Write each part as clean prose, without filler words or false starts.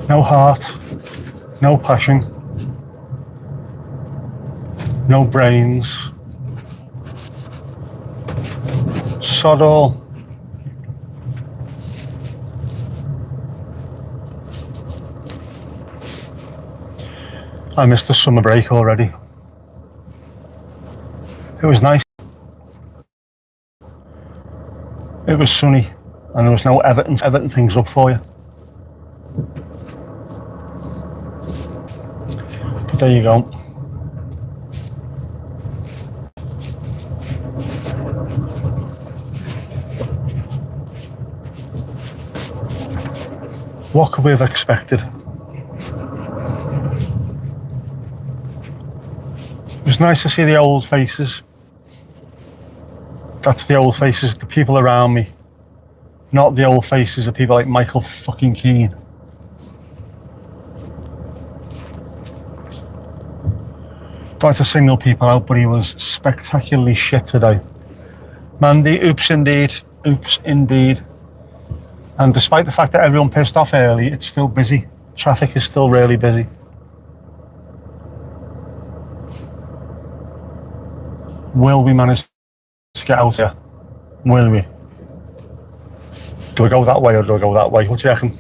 No heart, no passion, no brains. Sod all. I missed the summer break already. It was nice. It was sunny and there was no Everton things up for you. But there you go. What could we have expected? It was nice to see the old faces. That's the old faces, the people around me. Not the old faces of people like Michael fucking Keane. Don't like to single people out, but he was spectacularly shit today. Mandy, oops indeed. Oops indeed. And despite the fact that everyone pissed off early, it's still busy. Traffic is still really busy. Will we manage to get out here? Will we? Do I go that way or do I go that way? What do you reckon?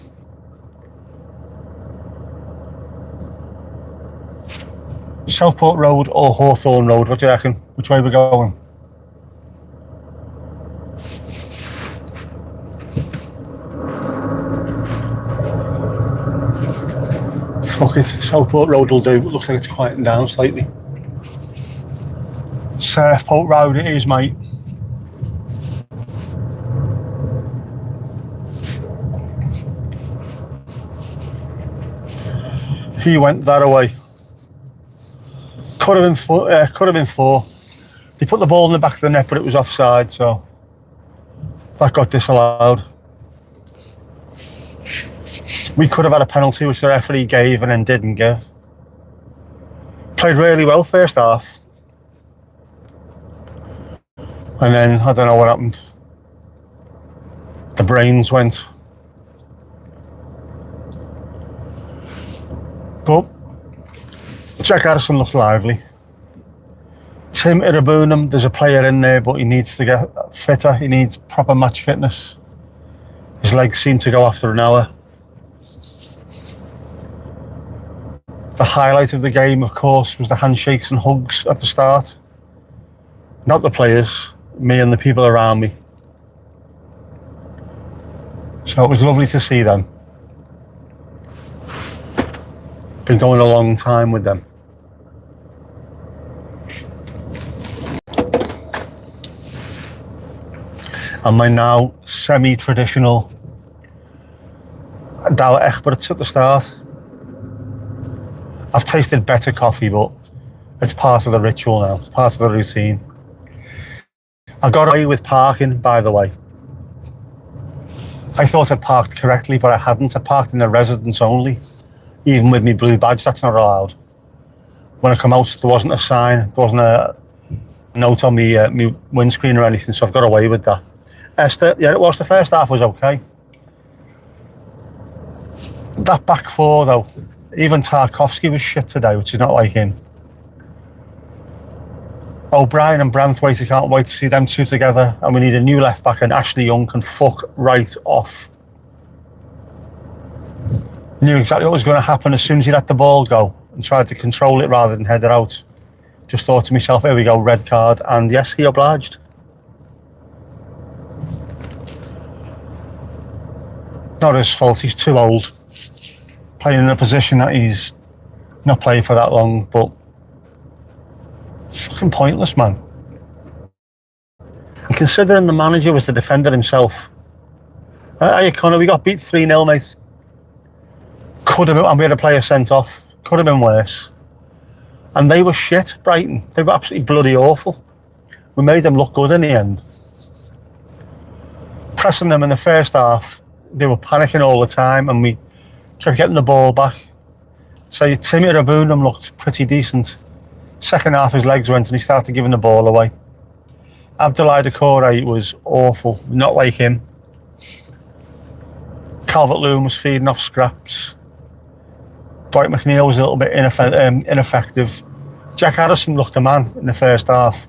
Southport Road or Hawthorne Road? What do you reckon? Which way we're going? Fuck it, Southport Road will do. It looks like it's quieting down slightly. Southport Road it is, mate. He went that away. Could have been four. They put the ball in the back of the net, but it was offside, so that got disallowed. We could have had a penalty, which the referee gave and then didn't give. Played really well first half. And then, I don't know what happened. The brains went. But Jack Harrison looks lively. Tim Irabunum, there's a player in there, but he needs to get fitter. He needs proper match fitness. His legs seem to go after an hour. The highlight of the game, of course, was the handshakes and hugs at the start. Not the players, me and the people around me. So it was lovely to see them. Been going a long time with them. And my now semi-traditional Douwe Egberts at the start. I've tasted better coffee, but it's part of the ritual now. It's part of the routine. I got away with parking, by the way. I thought I parked correctly, but I hadn't. I parked in the residence only. Even with my blue badge, that's not allowed. When I come out, there wasn't a sign. There wasn't a note on me windscreen or anything, so I've got away with that. Esther, yeah, it was. The first half was okay. That back four, though, even Tarkovsky was shit today, which is not like him. O'Brien and Branthwaite, I can't wait to see them two together. And we need a new left back, and Ashley Young can fuck right off. Knew exactly what was going to happen as soon as he let the ball go and tried to control it rather than head it out. Just thought to myself, here we go, red card. And yes, he obliged. Not his fault, he's too old. Playing in a position that he's not playing for that long, but fucking pointless, man. And considering the manager was the defender himself. Hey, Connor, we got beat 3-0, mate. Could have been, and we had a player sent off. Could have been worse. And they were shit, Brighton. They were absolutely bloody awful. We made them look good in the end. Pressing them in the first half, they were panicking all the time, and we kept getting the ball back. So Timmy Rabunum looked pretty decent. Second half, his legs went and he started giving the ball away. Abdoulaye Doucouré was awful, not like him. Calvert-Lewin was feeding off scraps. Dwight McNeil was a little bit ineffective. Jack Harrison looked a man in the first half.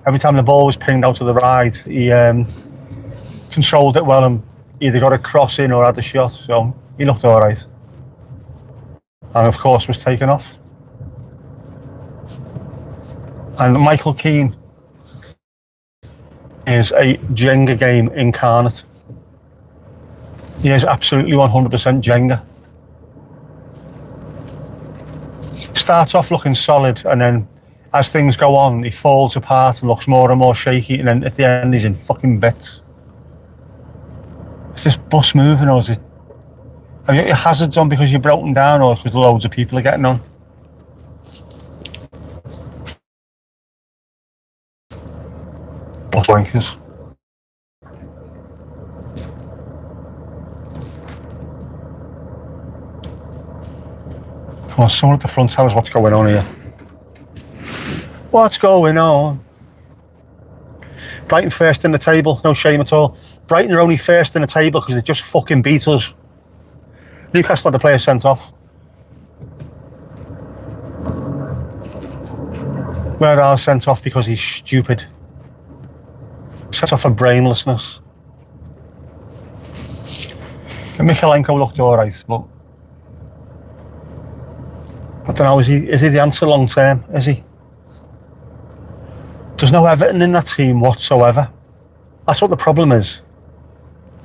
Every time the ball was pinged out to the right, he controlled it well and either got a cross in or had a shot, so he looked all right. And of course was taken off. And Michael Keane is a Jenga game incarnate. He is absolutely 100% Jenga. Starts off looking solid, and then as things go on, he falls apart and looks more and more shaky, and then at the end he's in fucking bits. Is this bus moving, or is it... Have you got your hazards on because you're broken down, or because loads of people are getting on? Bus wankers. Come on, someone at the front, tell us what's going on here. What's going on? Brighton first in the table, no shame at all. Brighton are only first in the table because they just fucking beat us. Newcastle had the player sent off. We're all sent off because he's stupid. Sent off for brainlessness. And Mikalenko looked alright, but I don't know, is he the answer long term? Is he? There's no Everton in that team whatsoever. That's what the problem is.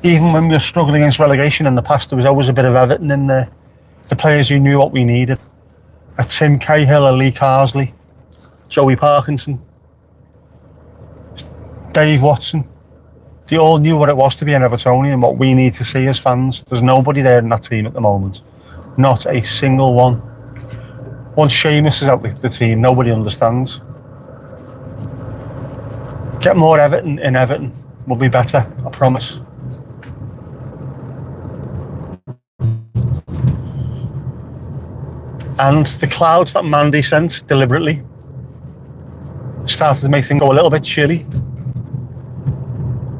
Even when we were struggling against relegation in the past, there was always a bit of Everton in there. The players who knew what we needed. A Tim Cahill, a Lee Carsley, Joey Parkinson, Dave Watson. They all knew what it was to be an Evertonian and what we need to see as fans. There's nobody there in that team at the moment. Not a single one. Once Seamus is out of the team, nobody understands. Get more Everton in Everton. We'll be better, I promise. And the clouds that Mandy sent deliberately started to make things go a little bit chilly.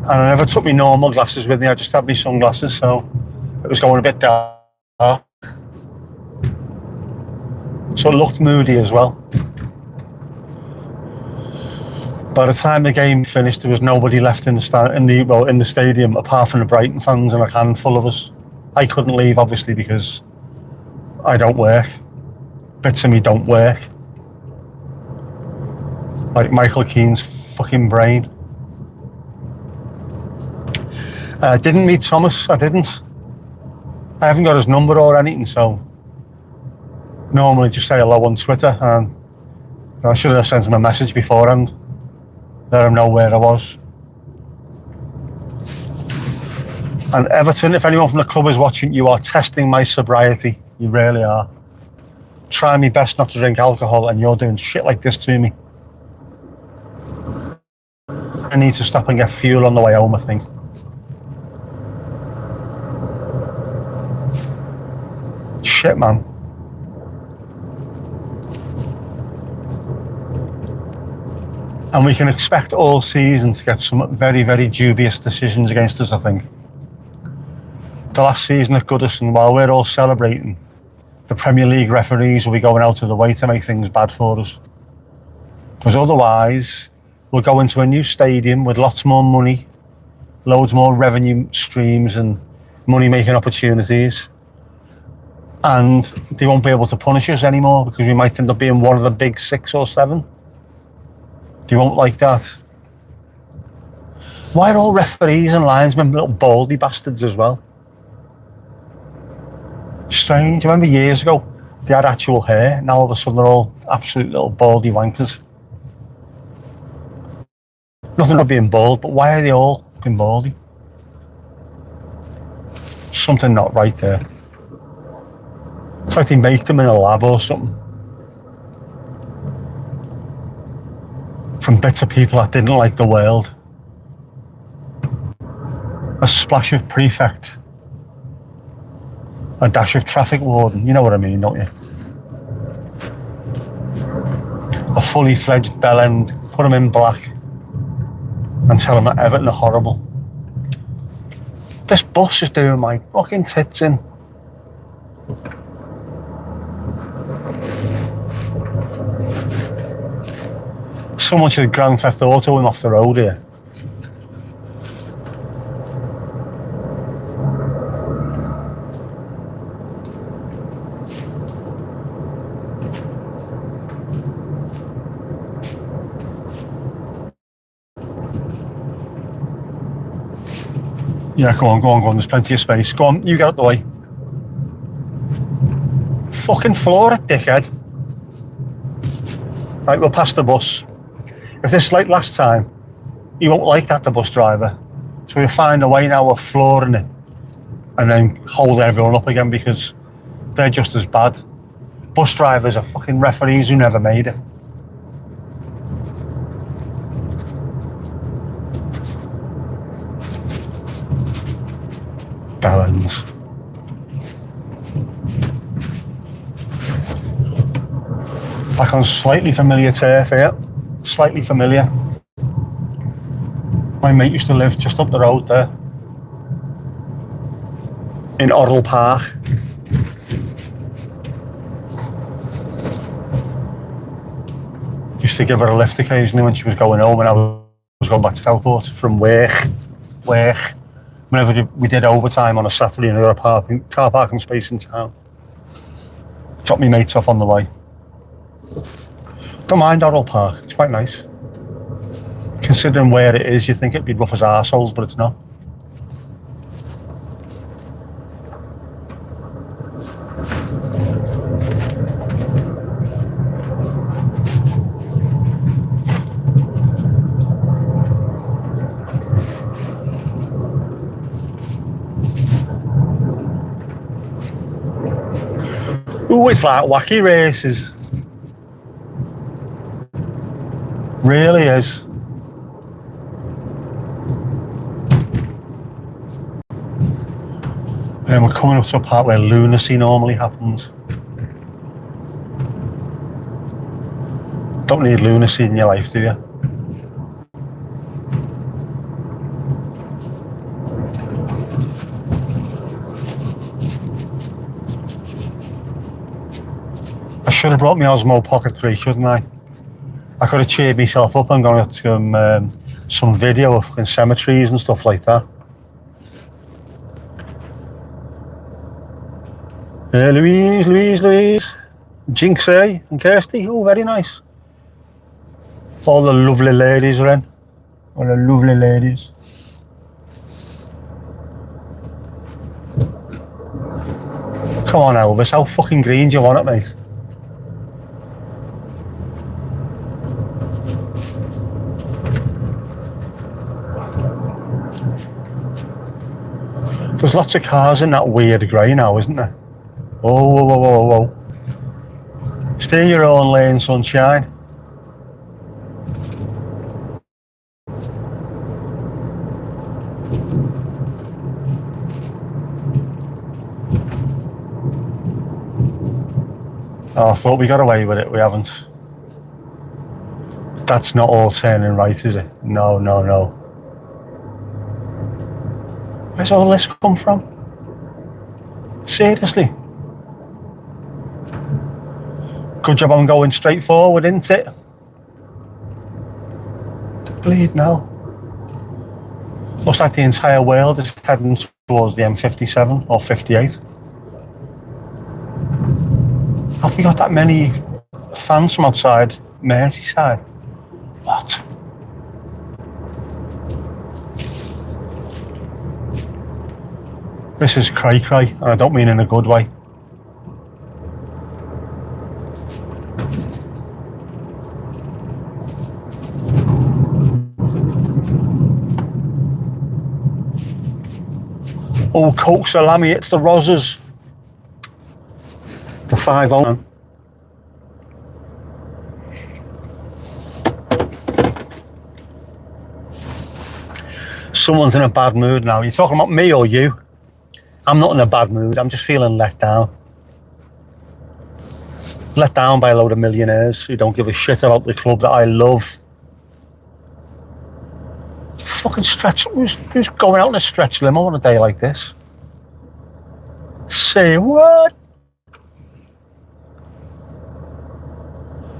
And I never took my normal glasses with me, I just had my sunglasses, so it was going a bit dark. So it looked moody as well. By the time the game finished, there was nobody left in the stadium apart from the Brighton fans and a handful of us. I couldn't leave, obviously, because I don't work. Bits of me don't work. Like Michael Keane's fucking brain. Didn't meet Thomas, I didn't. I haven't got his number or anything, so normally just say hello on Twitter, and I should have sent him a message beforehand. Let him know where I was. And Everton, if anyone from the club is watching, you are testing my sobriety. You really are. Trying my best not to drink alcohol, and you're doing shit like this to me. I need to stop and get fuel on the way home, I think. Shit, man. And we can expect all season to get some very, very dubious decisions against us, I think. The last season at Goodison, while we're all celebrating, the Premier League referees will be going out of the way to make things bad for us. Because otherwise, we'll go into a new stadium with lots more money, loads more revenue streams and money-making opportunities. And they won't be able to punish us anymore because we might end up being one of the big 6 or 7. They won't like that. Why are all referees and linesmen little baldy bastards as well? Strange. I remember years ago they had actual hair. Now all of a sudden they're all absolute little baldy wankers. Nothing about being bald, but why are they all fucking baldy? Something not right there. It's like they make them in a lab or something. From bits of people that didn't like the world. A splash of prefect. A dash of traffic warden. You know what I mean, don't you? A fully fledged bell end. Put them in black. And tell them that Everton are horrible. This bus is doing my fucking tits in. Someone should Grand Theft Auto him off the road here. Yeah, go on. There's plenty of space. Go on, you get out the way. Fucking floor it, dickhead. Right, we'll pass the bus. If this is like last time, he won't like that, the bus driver. So we'll find a way now of flooring it and then hold everyone up again, because they're just as bad. Bus drivers are fucking referees who never made it. Bellends. Back on slightly familiar turf here. Slightly familiar. My mate used to live just up the road there. In Orrell Park. Used to give her a lift occasionally when she was going home, and I was going back to Southport from work. Whenever we did overtime on a Saturday and there car parking space in town. Dropped me mates off on the way. Don't mind Orrell Park, it's quite nice. Considering where it is, you'd think it'd be rough as arseholes, but it's not. Ooh, it's like wacky races. Really is. And we're coming up to a part where lunacy normally happens. Don't need lunacy in your life, do you? I should have brought my Osmo Pocket 3, shouldn't I? I could have cheered myself up and gone to some video of cemeteries and stuff like that. Louise, Jinxie and Kirsty, oh, very nice. All the lovely ladies are in. All the lovely ladies. Come on, Elvis, how fucking green do you want it, mate? There's lots of cars in that weird grey now, isn't there? Whoa. Stay in your own lane, sunshine. Oh, I thought we got away with it, we haven't. That's not all turning right, is it? No. Where's all this come from? Seriously? Good job I'm going straight forward, isn't it? Bleed now. Looks like the entire world is heading towards the M57 or 58. Have we got that many fans from outside Merseyside? What? This is cray, and I don't mean in a good way. Oh, Coke Salami, it's the Rozzers. The 5-0. Someone's in a bad mood now. You're talking about me or you? I'm not in a bad mood, I'm just feeling let down. Let down by a load of millionaires who don't give a shit about the club that I love. Fucking stretch, who's going out in a stretch limo on a day like this? Say what?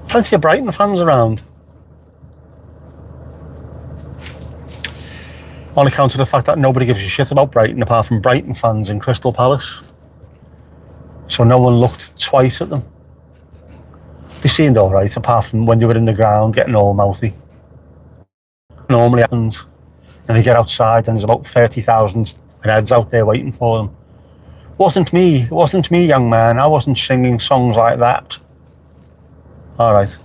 Plenty of Brighton fans around. On account of the fact that nobody gives a shit about Brighton apart from Brighton fans in Crystal Palace. So no one looked twice at them. They seemed alright, apart from when they were in the ground getting all mouthy. Normally happens. And they get outside and there's about 30,000 heads out there waiting for them. Wasn't me, young man. I wasn't singing songs like that. Alright.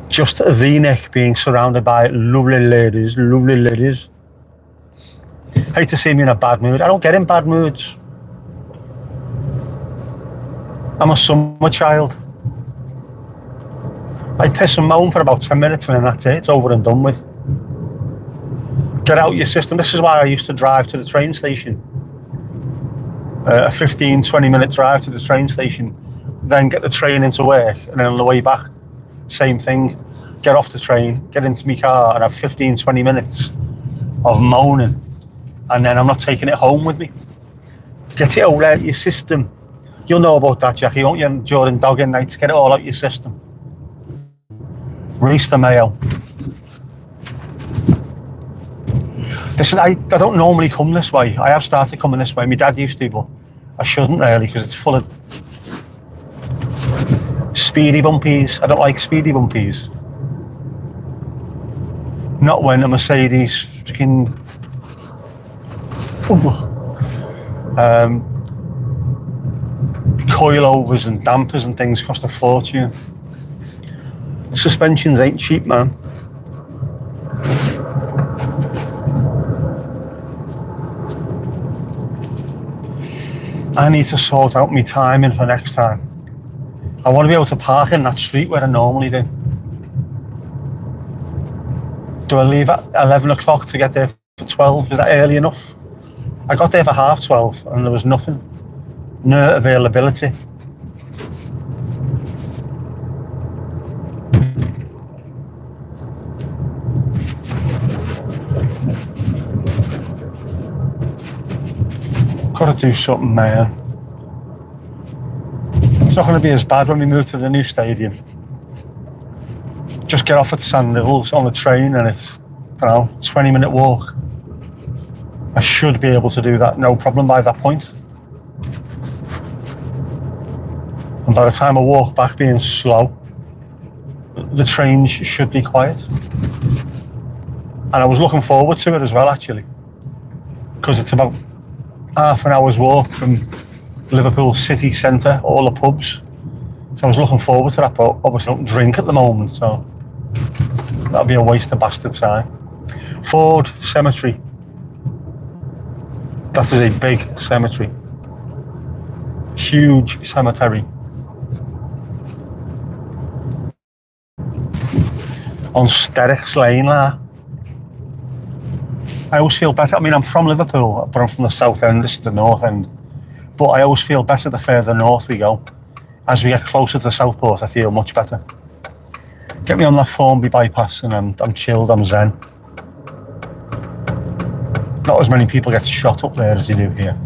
Just a V-neck being surrounded by lovely ladies. Hate to see me in a bad mood. I don't get in bad moods. I'm a summer child. I piss and moan for about 10 minutes and then that's it. It's over and done with. Get out your system. This is why I used to drive to the train station. A 15-20 minute drive to the train station. Then get the train into work and then on the way back, same thing. Get off the train, get into my car and have 15-20 minutes of moaning. And then I'm not taking it home with me. Get it all out your system. You'll know about that, Jackie, won't you? During dogging nights, get it all out your system. Release the mayo. I don't normally come this way. I have started coming this way. My dad used to, but I shouldn't really because it's full of speedy bumpies. I don't like speedy bumpies. Not when a Mercedes freaking coilovers and dampers and things cost a fortune. Suspensions ain't cheap, man. I need to sort out my timing for next time. I want to be able to park in that street where I normally do. Do I leave at 11 o'clock to get there for 12? Is that early enough? I got there for 12:30 and there was nothing. No availability. Gotta do something, man. It's not gonna be as bad when we move to the new stadium. Just get off at Sand Hills on the train and it's, 20-minute walk. I should be able to do that, no problem by that point. And by the time I walk back being slow, the train should be quiet. And I was looking forward to it as well, actually. Because it's about half an hour's walk from Liverpool city centre, all the pubs. So I was looking forward to that, but obviously I don't drink at the moment, so that'll be a waste of bastard time. Ford Cemetery. That is a big cemetery. Huge cemetery. On Sterrix Lane, lah. I always feel better. I mean, I'm from Liverpool, but I'm from the south end. This is the north end. But I always feel better the further north we go. As we get closer to Southport, I feel much better. Get me on that Formby bypass and I'm chilled, I'm zen. Not as many people get shot up there as they do here.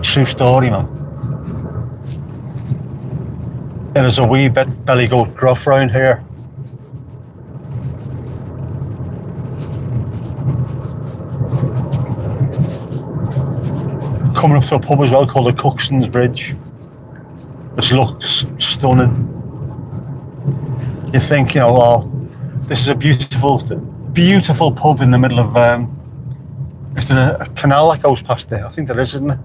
True story, man. There's a wee bit belly goat gruff round here. Coming up to a pub as well called the Cuxton's Bridge, which looks stunning. You think, this is a beautiful pub in the middle of, is there a canal that goes past there? I think there is, isn't there?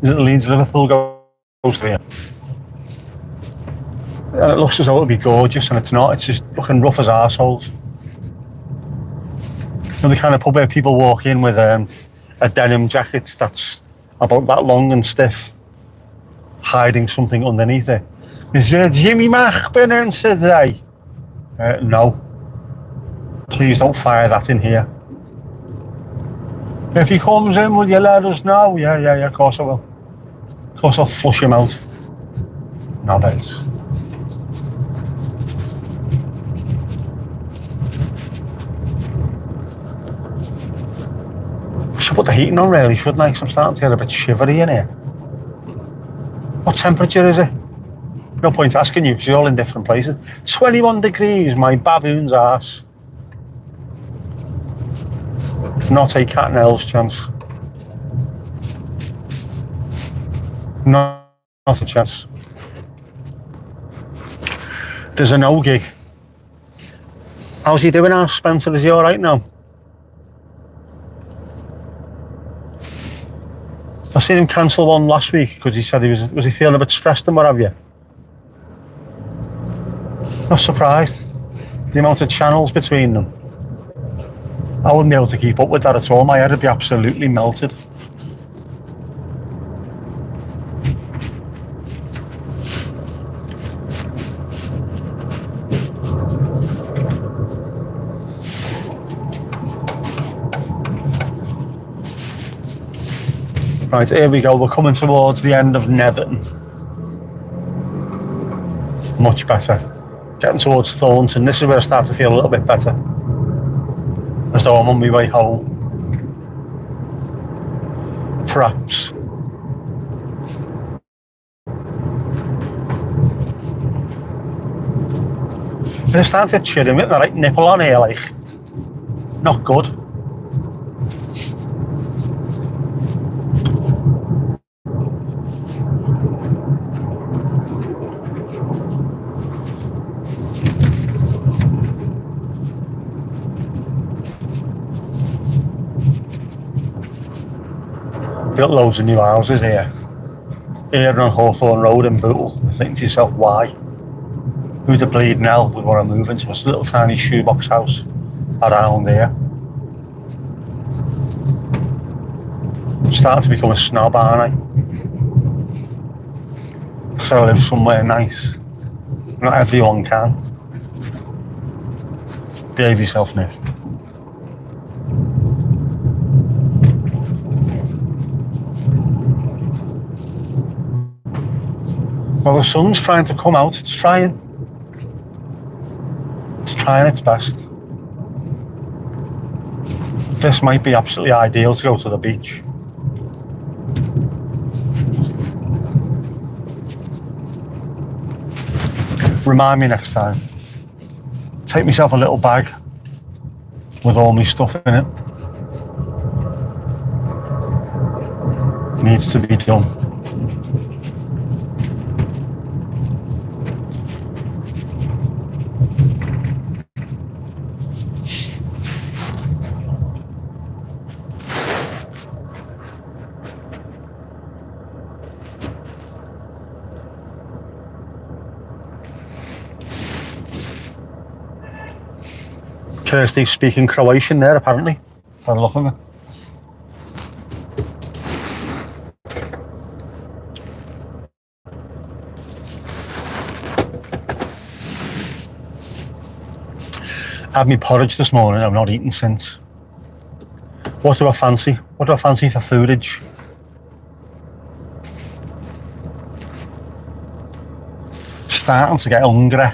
Is it Leeds Liverpool goes there? And it looks as though it would be gorgeous, and it's not. It's just looking rough as arseholes. The kind of pub where people walk in with a denim jacket that's about that long and stiff, hiding something underneath it. Is Jimmy Mach been in today? No. Please don't fire that in here. If he comes in, will you let us know? Yeah, of course I will. Of course I'll flush him out. No beds. should put the heating on really, shouldn't I? 'Cause I'm starting to get a bit shivery in here. What temperature is it? No point asking you because you're all in different places. 21 degrees, my baboon's arse. Not a cat and owl's chance. Not a chance. There's a no gig. How's he doing now, Spencer? Is he alright now? I seen him cancel one last week because he said was he feeling a bit stressed and what have you. Not surprised. The amount of channels between them. I wouldn't be able to keep up with that at all. My head would be absolutely melted. Right, here we go. We're coming towards the end of Netherton. Much better. Getting towards Thornton. This is where I start to feel a little bit better. As though I'm on my way home. Perhaps. It's starting to chill with the right nipple on here, like. Not good. Got loads of new houses here. Here on Hawthorne Road in Bootle. You think to yourself, why? Who the bleeding hell would want to move into a little tiny shoebox house around here? I'm starting to become a snob, aren't I? Because I live somewhere nice. Not everyone can. Behave yourself, Nick. Well, the sun's trying to come out. It's trying. It's trying its best. This might be absolutely ideal to go to the beach. Remind me next time. Take myself a little bag with all my stuff in it. Needs to be done. Kirsty speaking Croatian there, apparently. By the look of it. I had me porridge this morning. I've not eaten since. What do I fancy? What do I fancy for foodage? Starting to get hungry.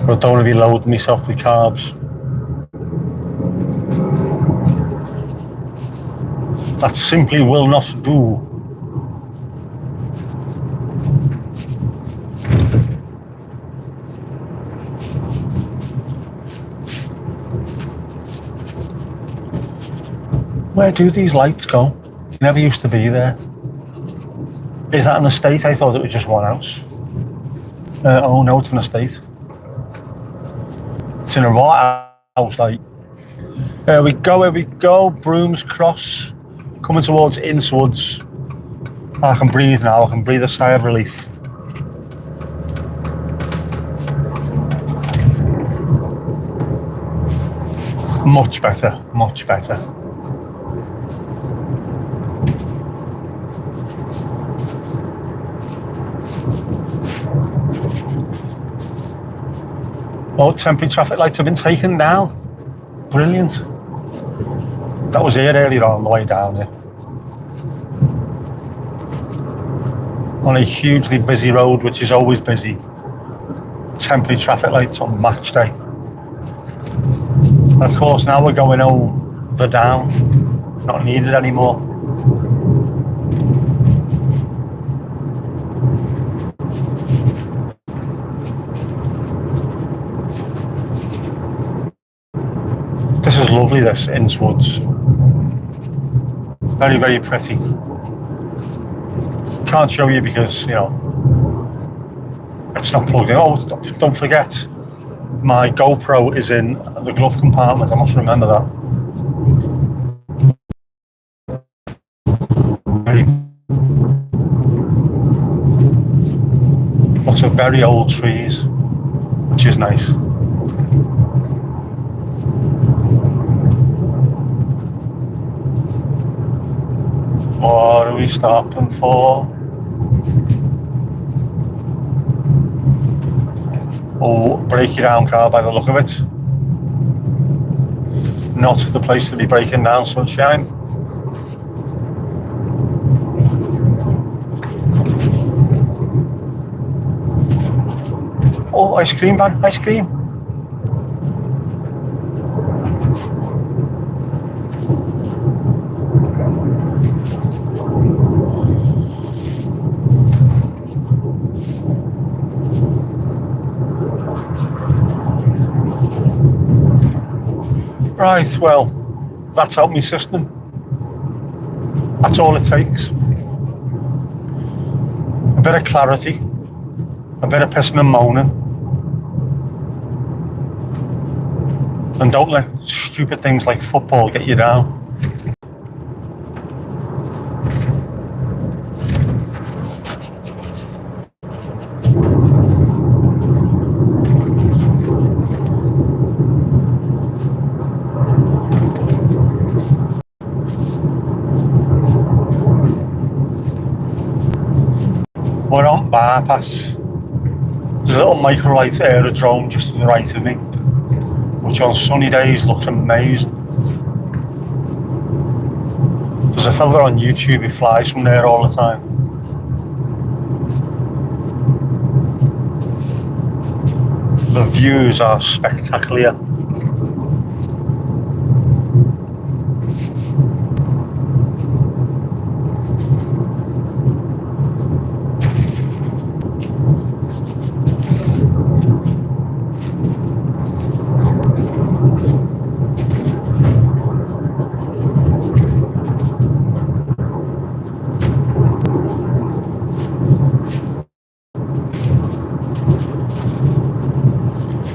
I don't want to be loading myself with carbs. That simply will not do. Where do these lights go? They never used to be there. Is that an estate? I thought it was just one house. Oh no, it's an estate. It's in a right house, like. Here we go, Brooms Cross, coming towards Innswoods. I can breathe now, I can breathe a sigh of relief. Much better, much better. Oh, temporary traffic lights have been taken down. Brilliant. That was here earlier on the way down here. on a hugely busy road, which is always busy. Temporary traffic lights on match day. And of course, now we're going home, they're down, not needed anymore. This is lovely, this Innswoods. Very, very pretty. Can't show you because, you know, it's not plugged in. Oh, don't forget, my GoPro is in the glove compartment. I must remember that. Lots of very old trees, which is nice. What are we stopping for? Oh, break your down car by the look of it. Not the place to be breaking down, sunshine. Oh, ice cream van, ice cream. Right, well, that's out my system. That's all it takes. A bit of clarity, a bit of pissing and moaning. And don't let stupid things like football get you down. We're on bypass. There's a little microlight aerodrome just to the right of me, which on sunny days looks amazing. There's a fella on YouTube who flies from there all the time. The views are spectacular.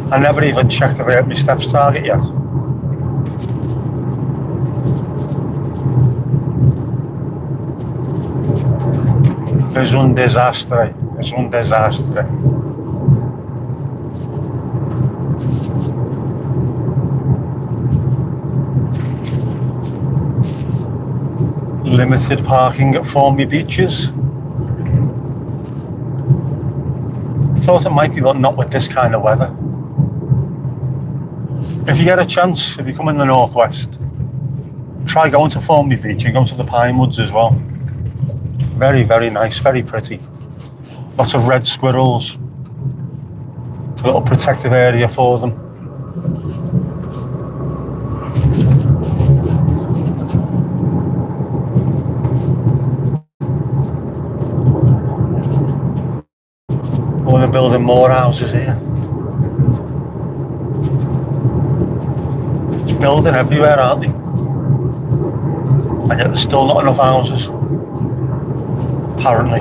I never even checked if I hit my steps target yet. Es un desastre. Es un desastre. Limited parking at Formby Beaches. Thought it might be, but not with this kind of weather. If you get a chance, if you come in the northwest, try going to Formby Beach and go to the Pine Woods as well. Very, very nice, very pretty. Lots of red squirrels. A little protective area for them. We're going to building more houses here. It's building everywhere, aren't they? And yet there's still not enough houses. Apparently.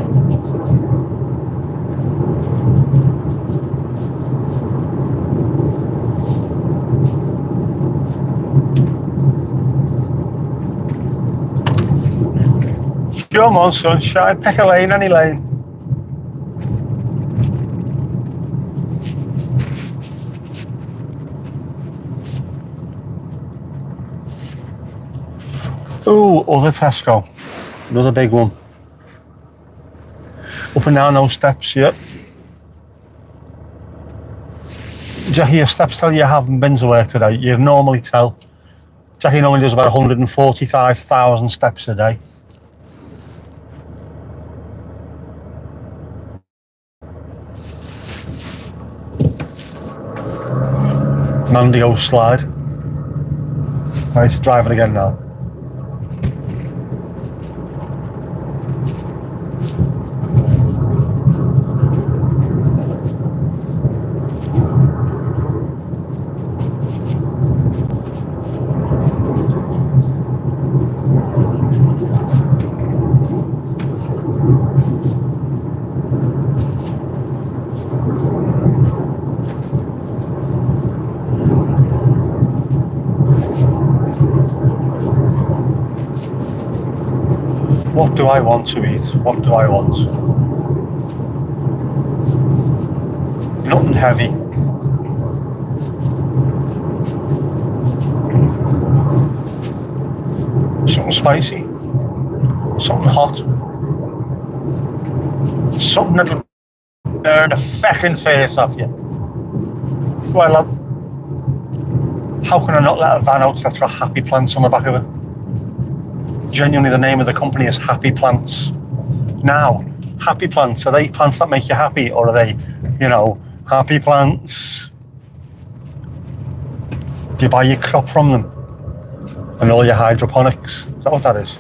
Come on, sunshine, pick a lane, any lane. Ooh, other Tesco. Another big one. Up and down those steps, yep. Jackie, your steps tell you haven't been to work today. You normally tell. Jackie normally does about 145,000 steps a day. Mandio slide. Right, it's driving again now. What do I want to eat? What do I want? Nothing heavy. Something spicy. Something hot. Something that'll burn the fucking face off you. Well, lad, how can I not let a van out that's got happy plants on the back of it? Genuinely, the name of the company is Happy Plants. Now, happy plants, are they plants that make you happy, or are they, you know, happy plants? Do you buy your crop from them? And all your hydroponics? Is that what that is?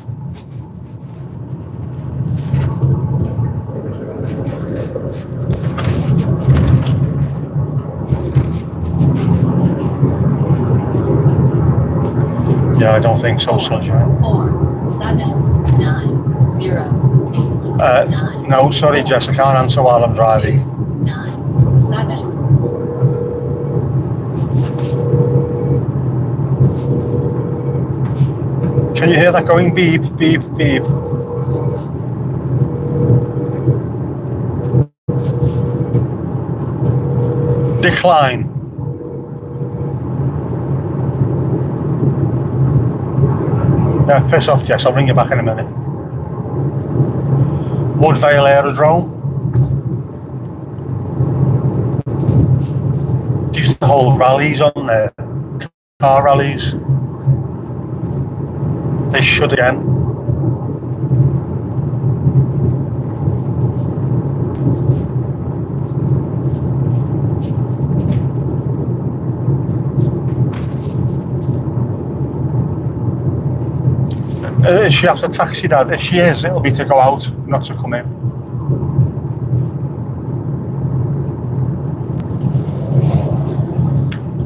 Yeah, I don't think so, sunshine. 47908. No, sorry, Jess, I can't answer while I'm driving. 97. Can you hear that going beep, beep, beep? Decline. Yeah, piss off, Jess. I'll ring you back in a minute. Woodvale Aerodrome. They used to hold rallies on there. Car rallies. They should again. She has a taxi, Dad. If she is, it'll be to go out, not to come in.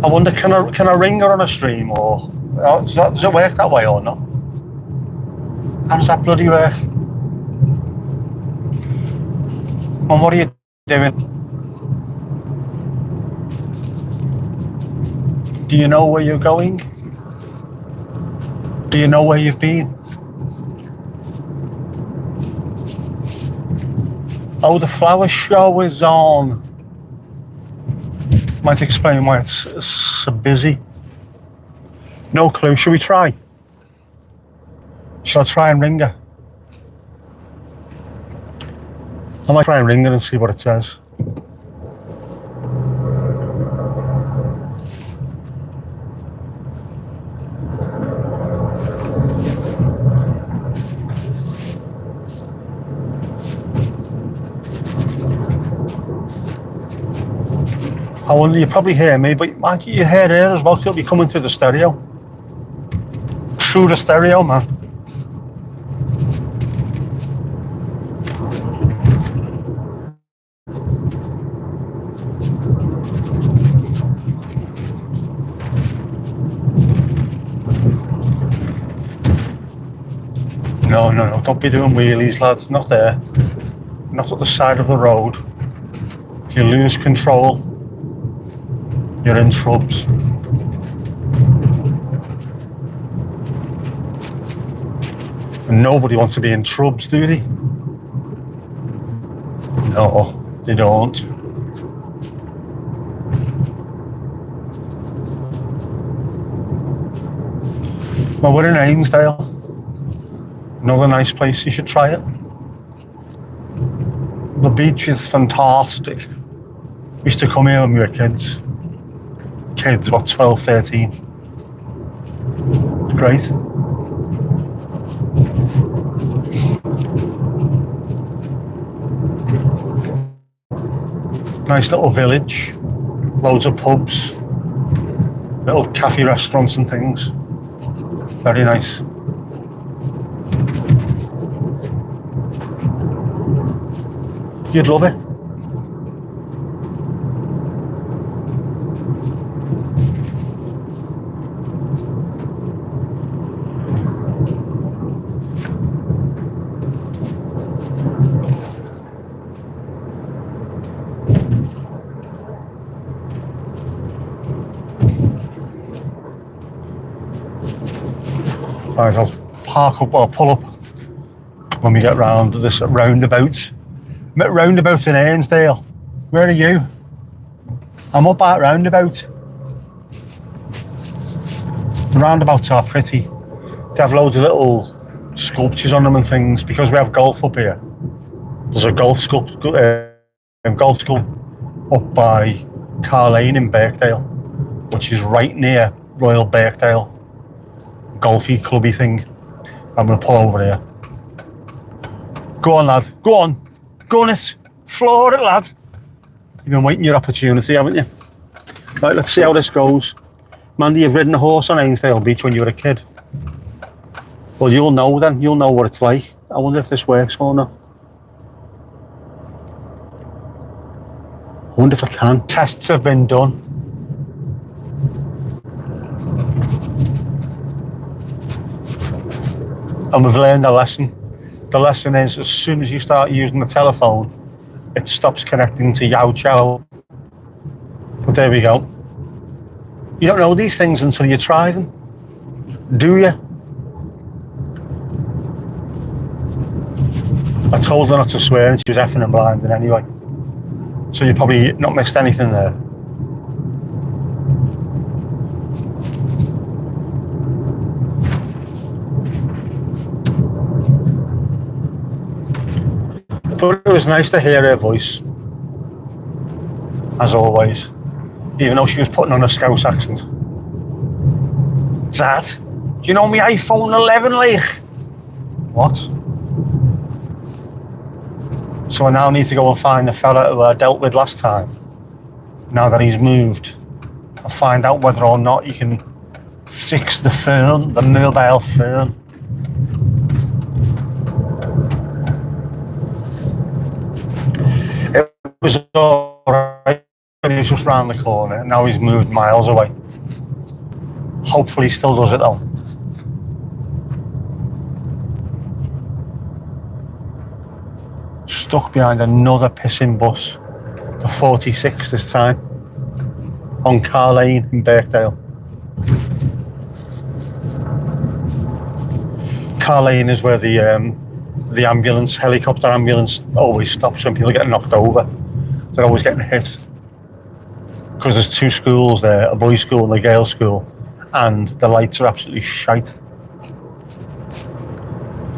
I wonder, can I ring her on a stream, or does it work that way or not? How does that bloody work? Mum, what are you doing? Do you know where you're going? Do you know where you've been? Oh, the flower show is on. Might explain why it's so busy. No clue. Should we try? Shall I try and ring her? I might try and ring her and see what it says. I wonder, you probably hear me, but might you hear her as well, because it'll be coming through the stereo. Through the stereo, man. No, don't be doing wheelies, lads. Not there. Not at the side of the road. If you lose control, you're in shrubs. And nobody wants to be in shrubs, do they? No, they don't. Well, we're in Ainsdale. Another nice place, you should try it. The beach is fantastic. We used to come here when we were kids. Kids, what, 12, 13. It's great. Nice little village. Loads of pubs. little cafe restaurants and things. Very nice. You'd love it. Right, I'll park up or pull up when we get round this roundabout. I'm at roundabout in Ainsdale. Where are you? I'm up at roundabout. The roundabouts are pretty. They have loads of little sculptures on them and things because we have golf up here. There's a golf school up by Car Lane in Birkdale, which is right near Royal Birkdale. Golfy, clubby thing. I'm going to pull over here. Go on, lad. Go on. Go on it. Floor it, lad. You've been waiting your opportunity, haven't you? Right, let's see how this goes. Mandy, you've ridden a horse on Ainsdale Beach when you were a kid. Well, you'll know then. You'll know what it's like. I wonder if this works or not. I wonder if I can. Tests have been done. And we've learned a lesson. The lesson is, as soon as you start using the telephone, it stops connecting to Yow Chow. But there we go. You don't know these things until you try them, do you? I told her not to swear and she was effing and blinding anyway. So you probably not missed anything there. But it was nice to hear her voice, as always, even though she was putting on a Scouse accent. Dad, do you know my iPhone 11, like? What? So I now need to go and find the fella who I dealt with last time, now that he's moved, and find out whether or not he can fix the phone, the mobile phone. It was alright, he was just round the corner, now he's moved miles away. Hopefully he still does it though. Stuck behind another pissing bus, the 46 this time, on Car Lane in Birkdale. Car Lane is where the ambulance, helicopter ambulance, always stops when people get knocked over. They're always getting hit. Because there's two schools there, a boys' school and a girls' school, and the lights are absolutely shite.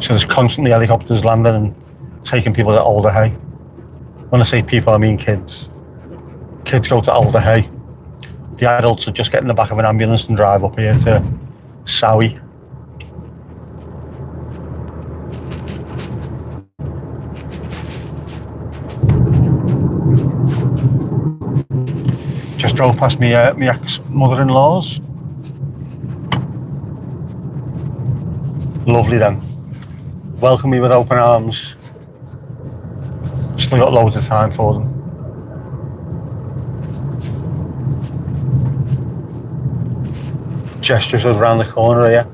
So there's constantly helicopters landing and taking people to Alder Hay. When I say people, I mean kids. Kids go to Alder Hay. The adults are just get in the back of an ambulance and drive up here to Sowie. Just drove past me ex-mother-in-law's. Lovely then. Welcome me with open arms. Still got loads of time for them. Gestures around the corner here.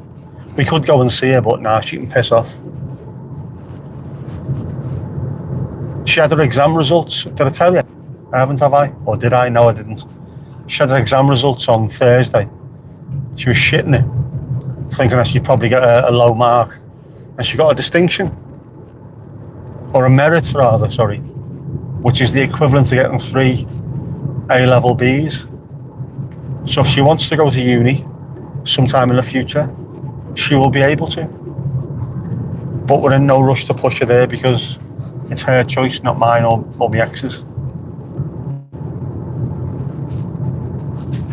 We could go and see her, but nah, she can piss off. She had her exam results. Did I tell you? I haven't, have I? Or did I? No, I didn't. She had her exam results on Thursday. She was shitting it, thinking that she'd probably get a low mark. And she got a distinction. Or a merit, rather, sorry. Which is the equivalent to getting 3 A-level Bs. So if she wants to go to uni sometime in the future, she will be able to. But we're in no rush to push her there because it's her choice, not mine or my ex's.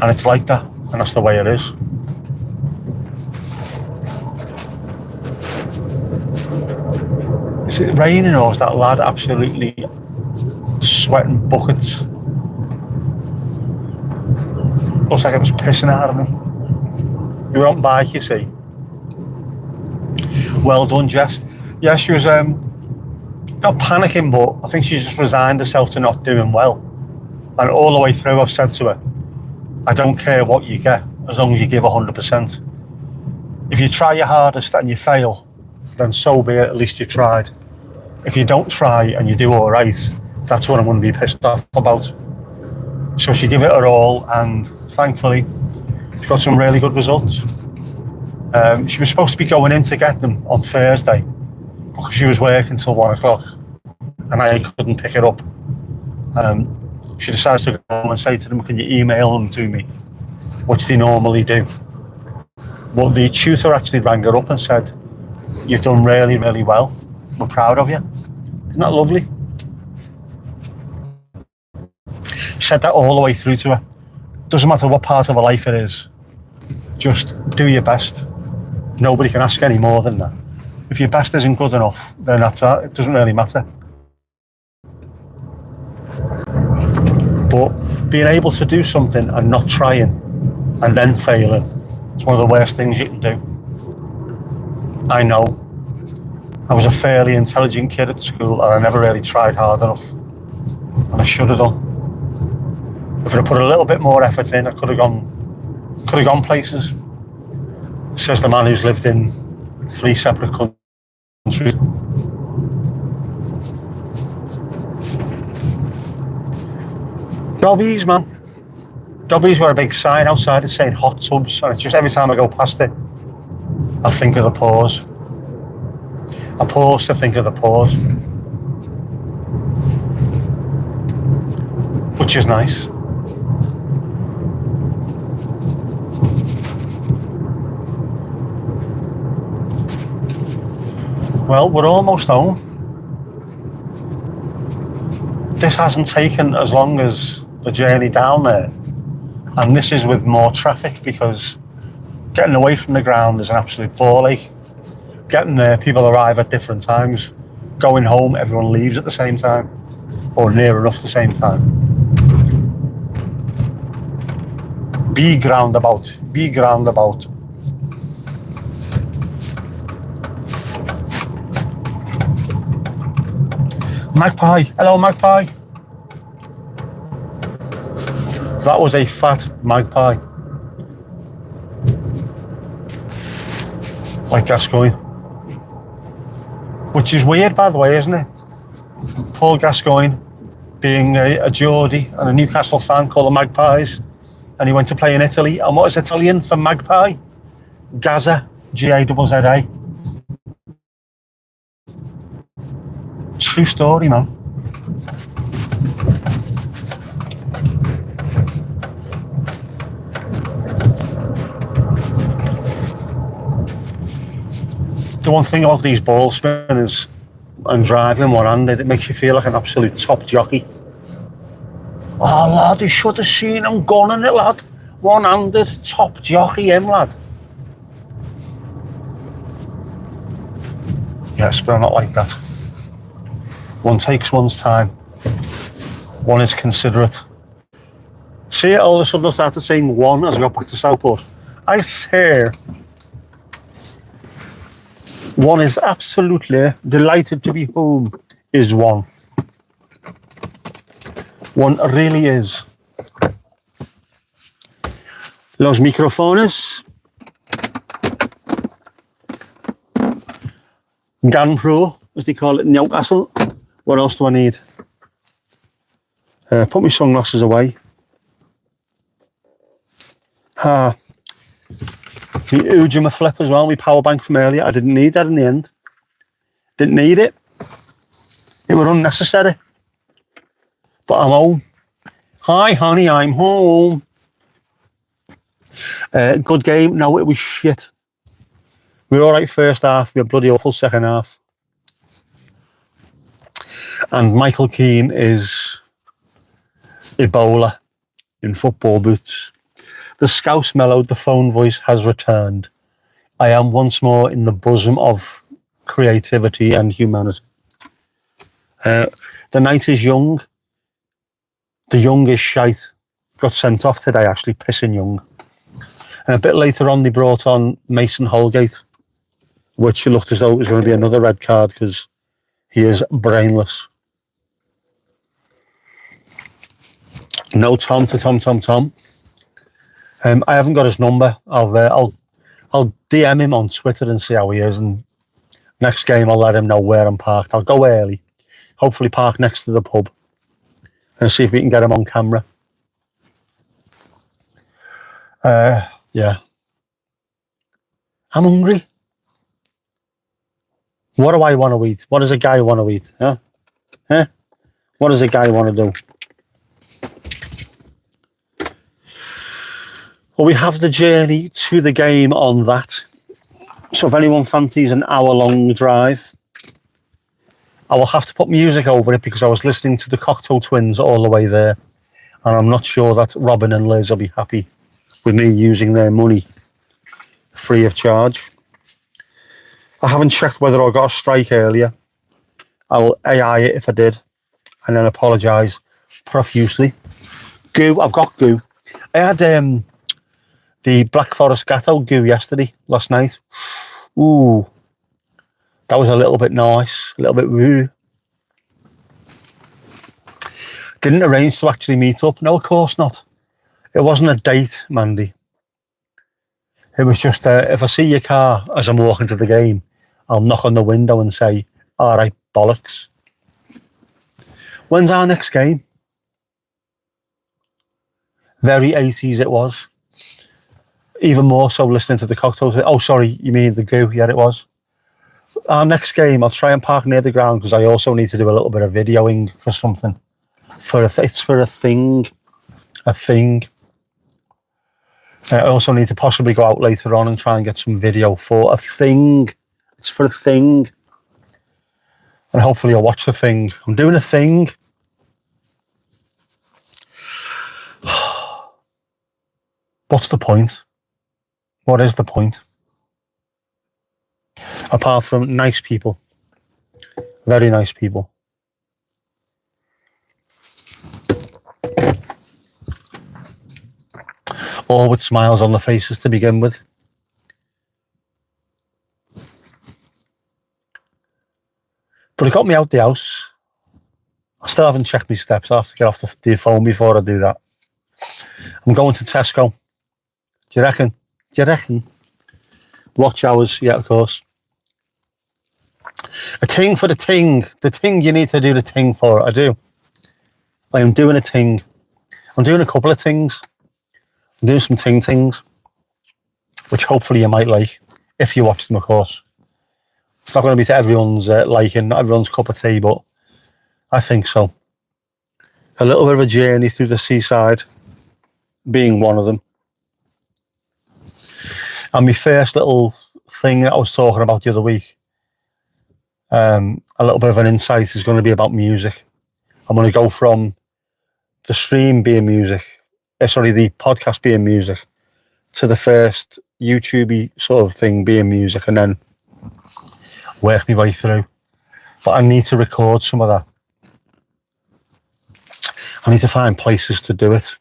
And it's like that, and that's the way it is. Is it raining or is that lad absolutely sweating buckets? Looks like it was pissing out of me. You were on bike, you see. Well done, Jess. Yeah, she was not panicking, but I think she just resigned herself to not doing well. And all the way through, I've said to her, I don't care what you get, as long as you give 100%. If you try your hardest and you fail, then so be it, at least you tried. If you don't try and you do all right, that's what I'm going to be pissed off about. So she gave it her all, and thankfully, she got some really good results. She was supposed to be going in to get them on Thursday, because she was working till 1 o'clock, and I couldn't pick it up. She decides to go home and say to them, can you email them to me, which they normally do. But the tutor actually rang her up and said, you've done really, really well. We're proud of you. Isn't that lovely? She said that all the way through to her. Doesn't matter what part of her life it is, just do your best. Nobody can ask any more than that. If your best isn't good enough, then that's that. It doesn't really matter. But being able to do something and not trying and then failing, it's one of the worst things you can do. I know. I was a fairly intelligent kid at school and I never really tried hard enough. And I should have done. If I'd put a little bit more effort in, I could have gone places. Says the man who's lived in 3 separate countries. Dobbies, man. Dobbies were a big sign outside. It's saying hot tubs, and it's just every time I go past it, I think of the pause. I pause to think of the pause, which is nice. Well, we're almost home. This hasn't taken as long as the journey down there, and this is with more traffic because getting away from the ground is an absolute ball ache. Getting there, people arrive at different times. Going home, everyone leaves at the same time, or near enough the same time. Big roundabout, big roundabout. Magpie, hello magpie. That was a fat magpie. Like Gascoigne. Which is weird, by the way, isn't it? Paul Gascoigne being a Geordie and a Newcastle fan called the Magpies, and he went to play in Italy. And what is Italian for magpie? Gaza, G-A-Z-Z-A. True story, man. The one thing about these ball spinners and driving one-handed, it makes you feel like an absolute top jockey. Oh lad, you should have seen him gunning it, lad. One-handed, top jockey him, lad. Yes, but I'm not like that. One takes one's time. One is considerate. See, all of a sudden I started saying one as I got back to Southport. I swear. One is absolutely delighted to be home, is one. One really is. Los microfones. GAN Pro, as they call it in Newcastle. What else do I need? Put my sunglasses away. The Ujima flip as well, my power bank from earlier. I didn't need that in the end. Didn't need it. It was unnecessary. But I'm home. Hi honey, I'm home. Good game. No, it was shit. We were alright first half, we were bloody awful second half. And Michael Keane is Ebola in football boots. The Scouse mellowed, the phone voice has returned. I am once more in the bosom of creativity and humanity. The night is young. The young is shite. got sent off today, actually, pissing young. And a bit later on, they brought on Mason Holgate, which looked as though it was going to be another red card because he is brainless. No Tom to Tom. I haven't got his number. I'll DM him on Twitter and see how he is. And next game, I'll let him know where I'm parked. I'll go early, hopefully park next to the pub, and see if we can get him on camera. Yeah. I'm hungry. What do I want to eat? What does a guy want to eat? Huh? What does a guy want to do? Well, we have the journey to the game on that. So if anyone fancies an hour-long drive, I will have to put music over it because I was listening to the Cocteau Twins all the way there, and I'm not sure that Robin and Liz will be happy with me using their money free of charge. I haven't checked whether I got a strike earlier. I will AI it if I did, and then apologise profusely. Goo, I've got goo. I had the Black Forest Gatto goo last night. Ooh, that was a little bit nice, a little bit woo. Didn't arrange to actually meet up. No, of course not. It wasn't a date, Mandy. It was just, if I see your car as I'm walking to the game, I'll knock on the window and say, all right, bollocks. When's our next game? Very 80s it was. Even more so listening to the Cocktails. Oh, sorry, you mean the goo? Yeah, it was. Our next game, I'll try and park near the ground because I also need to do a little bit of videoing for something. It's for a thing. A thing. I also need to possibly go out later on and try and get some video for a thing. It's for a thing. And hopefully I'll watch the thing. I'm doing a thing. What's the point? What is the point? Apart from nice people. Very nice people. All with smiles on the faces to begin with. But it got me out the house. I still haven't checked my steps. I have to get off the phone before I do that. I'm going to Tesco. Do you reckon? Do you reckon? Watch hours, yeah, of course. A ting for the ting. The ting you need to do the ting for. I do. I am doing a ting. I'm doing a couple of tings. I'm doing some things, which hopefully you might like, if you watch them, of course. It's not going to be to everyone's liking, not everyone's cup of tea, but I think so. A little bit of a journey through the seaside, being one of them. And my first little thing that I was talking about the other week, a little bit of an insight is going to be about music. I'm going to go from the stream being music, the podcast being music, to the first YouTube-y sort of thing being music, and then work my way through. But I need to record some of that. I need to find places to do it.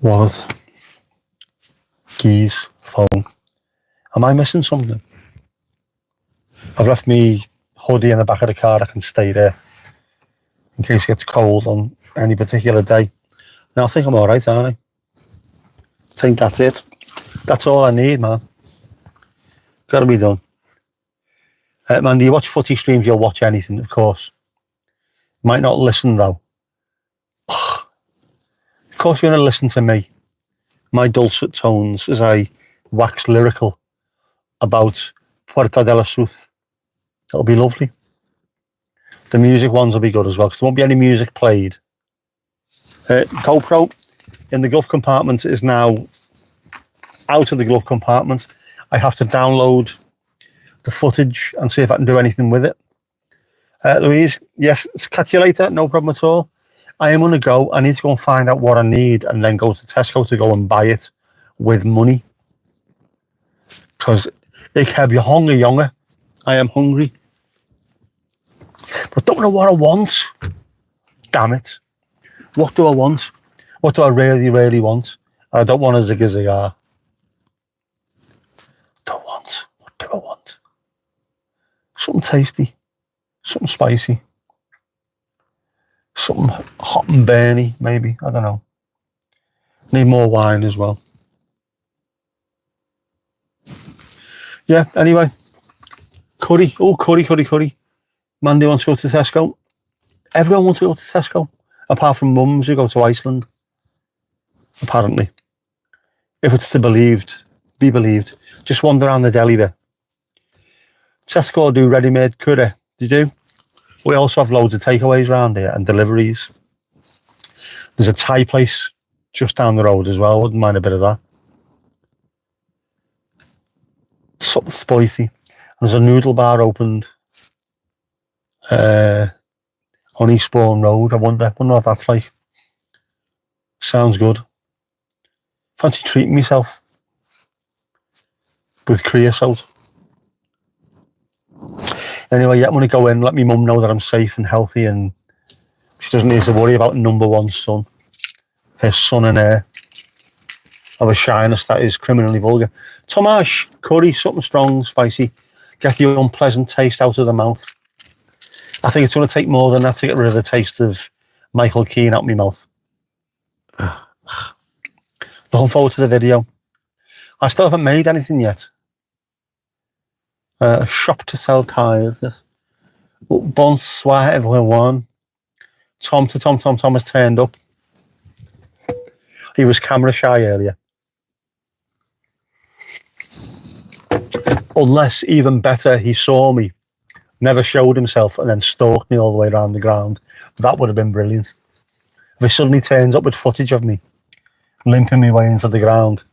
Wallet, keys, phone. Am I missing something? I've left me hoodie in the back of the car. I can stay there in case it gets cold on any particular day. Now I think I'm all right, aren't I? I think that's it. That's all I need, man. Got to be done. Man, do you watch footy streams? You'll watch anything, of course. Might not listen though. Of course you're going to listen to me. My dulcet tones as I wax lyrical about Puerta de la Suz. It'll be lovely. The music ones will be good as well, because there won't be any music played. GoPro in the glove compartment is now out of the glove compartment. I have to download the footage and see if I can do anything with it. Louise, yes, catch you later, no problem at all. I am going to go. I need to go and find out what I need and then go to Tesco to go and buy it with money. Because Ik heb je honger, jongen. I am hungry. But I don't know what I want. Damn it. What do I want? What do I really, really want? I don't want a zigga zigar. What do I want? Something tasty. Something spicy. Something hot and burny, maybe. I don't know. Need more wine as well. Yeah, anyway. Curry. Oh, curry. Mandy wants to go to Tesco. Everyone wants to go to Tesco. Apart from mums who go to Iceland. Apparently. If it's to be believed. Just wander around the deli there. Tesco do ready-made curry. They do. We also have loads of takeaways around here and deliveries. There's a Thai place just down the road as well. Wouldn't mind a bit of that. Something spicy. There's a noodle bar opened on Eastbourne Road. I wonder what that's like. Sounds good. Fancy treating myself with creosote. Anyway, yeah, I'm going to go in, let my mum know that I'm safe and healthy and she doesn't need to worry about number one son. Her son and heir of a shyness that is criminally vulgar. Tomash, curry, something strong, spicy. Get the unpleasant taste out of the mouth. I think it's going to take more than that to get rid of the taste of Michael Keane out my mouth. Looking forward to the video. I still haven't made anything yet. A shop to sell tyres. Bonsoir everyone. Tom has turned up. He was camera shy earlier. Unless, even better, he saw me, never showed himself, and then stalked me all the way around the ground. That would have been brilliant. If he suddenly turns up with footage of me limping my way into the ground,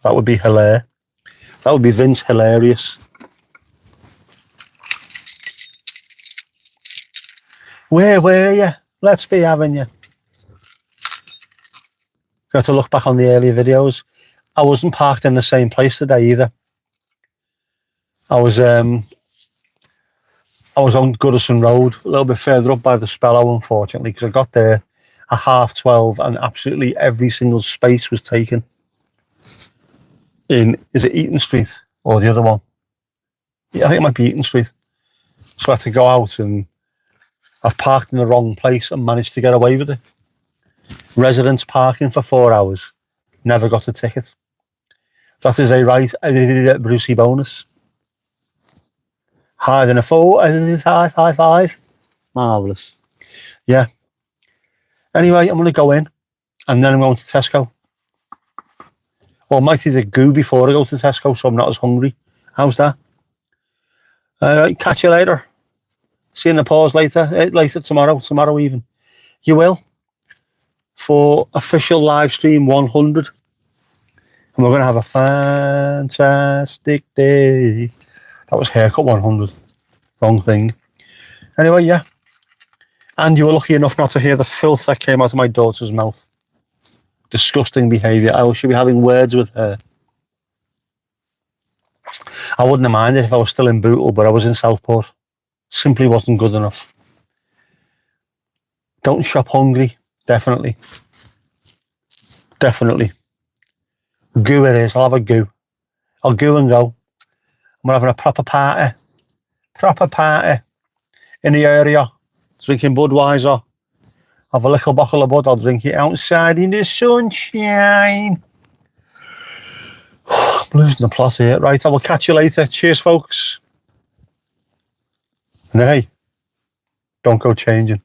that would be hilarious. That would be Vince hilarious. Where were you? Let's be having you. Got to look back on the earlier videos. I wasn't parked in the same place today either. I was on Goodison Road, a little bit further up by the Spellow, unfortunately, because I got there at 12:30 and absolutely every single space was taken. Is it Eaton Street or the other one? Yeah, I think it might be Eaton Street. So I had to go out and I've parked in the wrong place and managed to get away with it. Residents parking for 4 hours. Never got a ticket. That is a right Brucey bonus. Higher than a 4. 5. Marvellous. Yeah. Anyway, I'm going to go in and then I'm going to Tesco. Or I might eat a goo before I go to Tesco so I'm not as hungry. How's that? Alright, catch you later. See you in the pause later. Later tomorrow even. You will. For official live stream 100. And we're going to have a fantastic day. That was haircut 100. Wrong thing. Anyway, yeah. And you were lucky enough not to hear the filth that came out of my daughter's mouth. Disgusting behaviour. I should be having words with her. I wouldn't have minded if I was still in Bootle, but I was in Southport. Simply wasn't good enough. Don't shop hungry. Definitely. Goo it is. I'll have a goo. I'll goo and go. I'm having a proper party in the area, drinking Budweiser. Have a little bottle of Bud, I'll drink it outside in the sunshine. I'm losing the plot here. Right, I will catch you later. Cheers, folks. And hey, don't go changing.